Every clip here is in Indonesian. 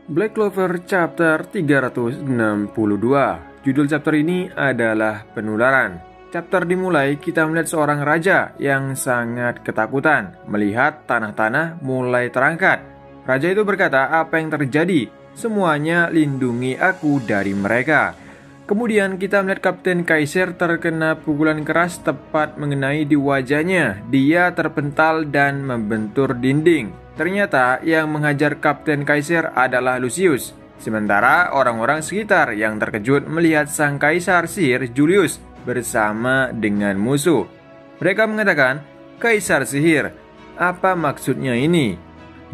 Black Clover chapter 362. Judul chapter ini adalah penularan. Chapter dimulai kita melihat seorang raja yang sangat ketakutan melihat tanah-tanah mulai terangkat. Raja itu berkata, "Apa yang terjadi? Semuanya lindungi aku dari mereka." Kemudian kita melihat Kapten Kaiser terkena pukulan keras tepat mengenai di wajahnya. Dia terpental dan membentur dinding. Ternyata yang menghajar Kapten Kaiser adalah Lucius. Sementara orang-orang sekitar yang terkejut melihat sang kaisar sihir Julius bersama dengan musuh. Mereka mengatakan, "Kaisar sihir, apa maksudnya ini?"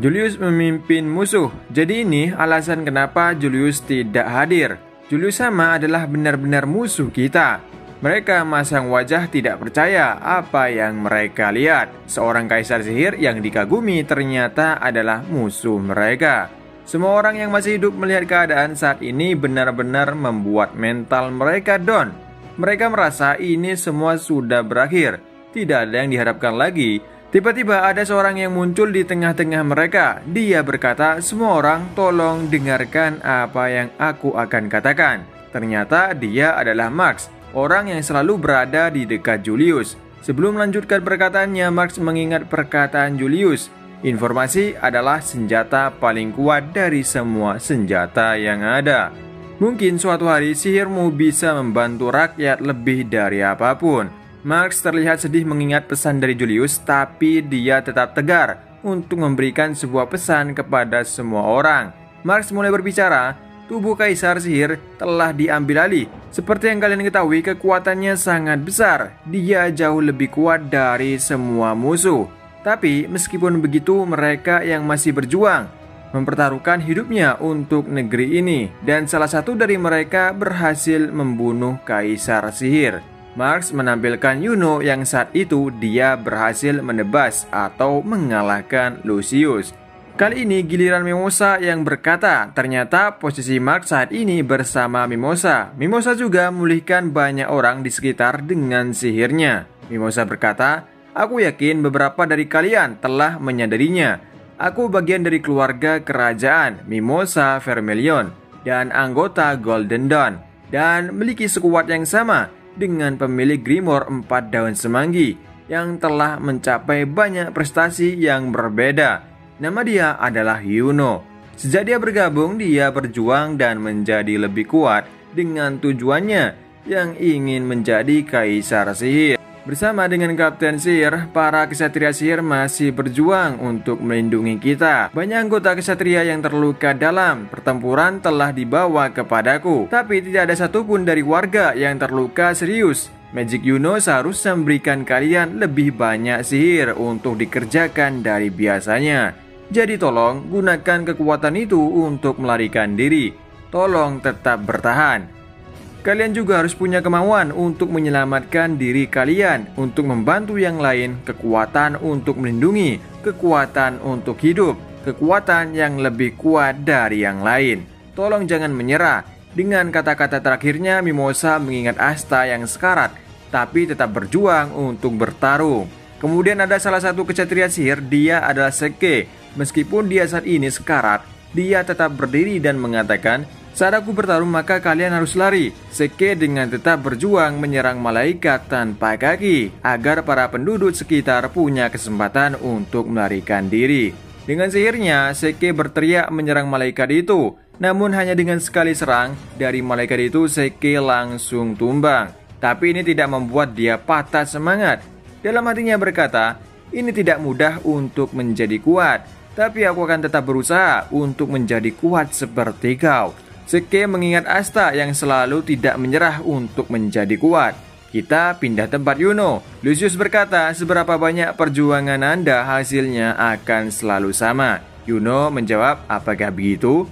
Julius memimpin musuh. Jadi ini alasan kenapa Julius tidak hadir. Julius sama adalah benar-benar musuh kita. Mereka masang wajah tidak percaya apa yang mereka lihat. Seorang kaisar sihir yang dikagumi ternyata adalah musuh mereka. Semua orang yang masih hidup melihat keadaan saat ini benar-benar membuat mental mereka down. Mereka merasa ini semua sudah berakhir. Tidak ada yang diharapkan lagi. Tiba-tiba ada seorang yang muncul di tengah-tengah mereka. Dia berkata, "Semua orang tolong dengarkan apa yang aku akan katakan." Ternyata dia adalah Max, orang yang selalu berada di dekat Julius. Sebelum melanjutkan perkataannya, Max mengingat perkataan Julius. Informasi adalah senjata paling kuat dari semua senjata yang ada. Mungkin suatu hari sihirmu bisa membantu rakyat lebih dari apapun. Max terlihat sedih mengingat pesan dari Julius, tapi dia tetap tegar untuk memberikan sebuah pesan kepada semua orang. Max mulai berbicara. Tubuh kaisar sihir telah diambil alih. Seperti yang kalian ketahui, kekuatannya sangat besar. Dia jauh lebih kuat dari semua musuh. Tapi meskipun begitu, mereka yang masih berjuang mempertaruhkan hidupnya untuk negeri ini. Dan salah satu dari mereka berhasil membunuh kaisar sihir. Max menampilkan Yuno yang saat itu dia berhasil menebas atau mengalahkan Lucius. Kali ini giliran Mimosa yang berkata, ternyata posisi Max saat ini bersama Mimosa. Mimosa juga memulihkan banyak orang di sekitar dengan sihirnya. Mimosa berkata, "Aku yakin beberapa dari kalian telah menyadarinya. Aku bagian dari keluarga kerajaan Mimosa Vermilion dan anggota Golden Dawn dan memiliki sekuat yang sama dengan pemilik Grimoire 4 Daun Semanggi yang telah mencapai banyak prestasi yang berbeda. Nama dia adalah Yuno. Sejak dia bergabung, dia berjuang dan menjadi lebih kuat dengan tujuannya yang ingin menjadi kaisar sihir. Bersama dengan Kapten Sihir, para kesatria sihir masih berjuang untuk melindungi kita. Banyak anggota kesatria yang terluka dalam pertempuran telah dibawa kepadaku, tapi tidak ada satupun dari warga yang terluka serius. Magic Yuno seharusnya memberikan kalian lebih banyak sihir untuk dikerjakan dari biasanya. Jadi tolong gunakan kekuatan itu untuk melarikan diri. Tolong tetap bertahan. Kalian juga harus punya kemauan untuk menyelamatkan diri kalian, untuk membantu yang lain, kekuatan untuk melindungi, kekuatan untuk hidup, kekuatan yang lebih kuat dari yang lain. Tolong jangan menyerah." Dengan kata-kata terakhirnya, Mimosa mengingat Asta yang sekarat, tapi tetap berjuang untuk bertarung. Kemudian ada salah satu kesatria sihir, dia adalah Seke. Meskipun dia saat ini sekarat, dia tetap berdiri dan mengatakan, "Saat aku bertarung maka kalian harus lari." Seke dengan tetap berjuang menyerang malaikat tanpa kaki agar para penduduk sekitar punya kesempatan untuk melarikan diri. Dengan sihirnya, Seke berteriak menyerang malaikat itu. Namun hanya dengan sekali serang dari malaikat itu, Seke langsung tumbang. Tapi ini tidak membuat dia patah semangat. Dalam hatinya berkata, "Ini tidak mudah untuk menjadi kuat, tapi aku akan tetap berusaha untuk menjadi kuat seperti kau." Seke mengingat Asta yang selalu tidak menyerah untuk menjadi kuat. Kita pindah tempat Yuno. Lucius berkata, "Seberapa banyak perjuangan Anda, hasilnya akan selalu sama." Yuno menjawab, "Apakah begitu?"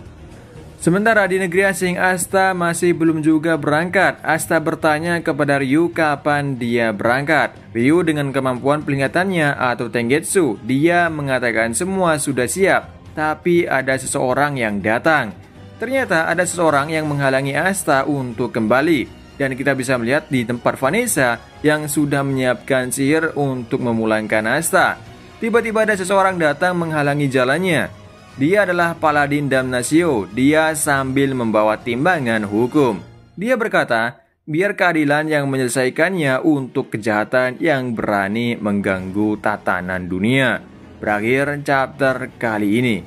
Sementara di negeri asing, Asta masih belum juga berangkat. Asta bertanya kepada Ryu kapan dia berangkat. Ryu dengan kemampuan penglihatannya atau Tengetsu, dia mengatakan semua sudah siap. Tapi ada seseorang yang datang. Ternyata ada seseorang yang menghalangi Asta untuk kembali. Dan kita bisa melihat di tempat Vanessa yang sudah menyiapkan sihir untuk memulangkan Asta. Tiba-tiba ada seseorang datang menghalangi jalannya. Dia adalah Paladin Damnatio. Dia sambil membawa timbangan hukum. Dia berkata, biar keadilan yang menyelesaikannya untuk kejahatan yang berani mengganggu tatanan dunia. Berakhir chapter kali ini.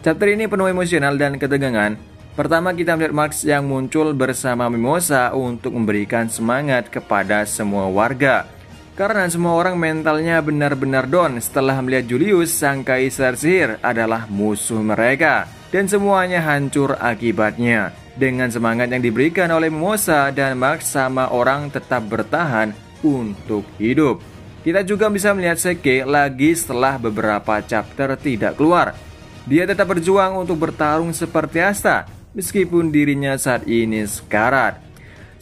Chapter ini penuh emosional dan ketegangan. Pertama kita melihat Marx yang muncul bersama Mimosa untuk memberikan semangat kepada semua warga. Karena semua orang mentalnya benar-benar down setelah melihat Julius sang kaisar sihir adalah musuh mereka. Dan semuanya hancur akibatnya. Dengan semangat yang diberikan oleh Mimosa dan Marx, sama orang tetap bertahan untuk hidup. Kita juga bisa melihat Seke lagi setelah beberapa chapter tidak keluar. Dia tetap berjuang untuk bertarung seperti Asta, meskipun dirinya saat ini sekarat.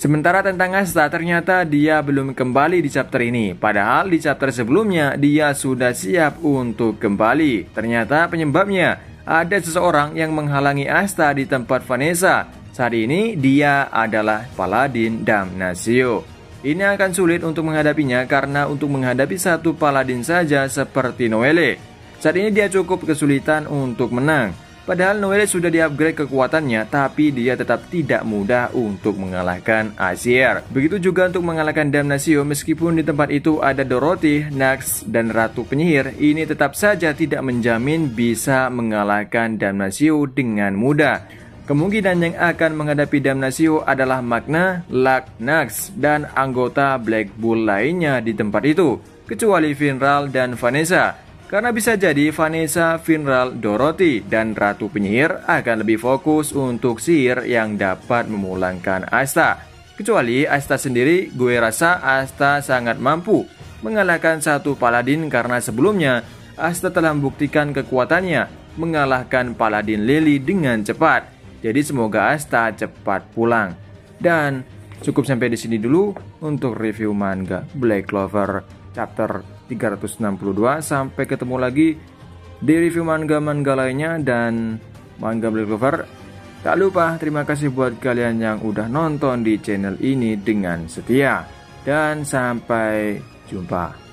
Sementara tentang Asta, ternyata dia belum kembali di chapter ini. Padahal di chapter sebelumnya dia sudah siap untuk kembali. Ternyata penyebabnya ada seseorang yang menghalangi Asta di tempat Vanessa. Saat ini dia adalah Paladin Damnatio. Ini akan sulit untuk menghadapinya karena untuk menghadapi satu Paladin saja seperti Noelle, saat ini dia cukup kesulitan untuk menang. Padahal Noelle sudah di-upgrade kekuatannya, tapi dia tetap tidak mudah untuk mengalahkan Azier. Begitu juga untuk mengalahkan Damnatio, meskipun di tempat itu ada Dorothy, Nax, dan Ratu Penyihir, ini tetap saja tidak menjamin bisa mengalahkan Damnatio dengan mudah. Kemungkinan yang akan menghadapi Damnatio adalah Magna, Luck, Nax, dan anggota Black Bull lainnya di tempat itu, kecuali Finral dan Vanessa. Karena bisa jadi Vanessa, Finral, Dorothy, dan Ratu Penyihir akan lebih fokus untuk sihir yang dapat memulangkan Asta. Kecuali Asta sendiri, gue rasa Asta sangat mampu mengalahkan satu Paladin karena sebelumnya Asta telah membuktikan kekuatannya mengalahkan Paladin Lily dengan cepat. Jadi semoga Asta cepat pulang. Dan cukup sampai di sini dulu untuk review manga Black Clover chapter 362. Sampai ketemu lagi di review manga-manga lainnya dan manga Black Clover. Tak lupa terima kasih buat kalian yang udah nonton di channel ini dengan setia. Dan sampai jumpa.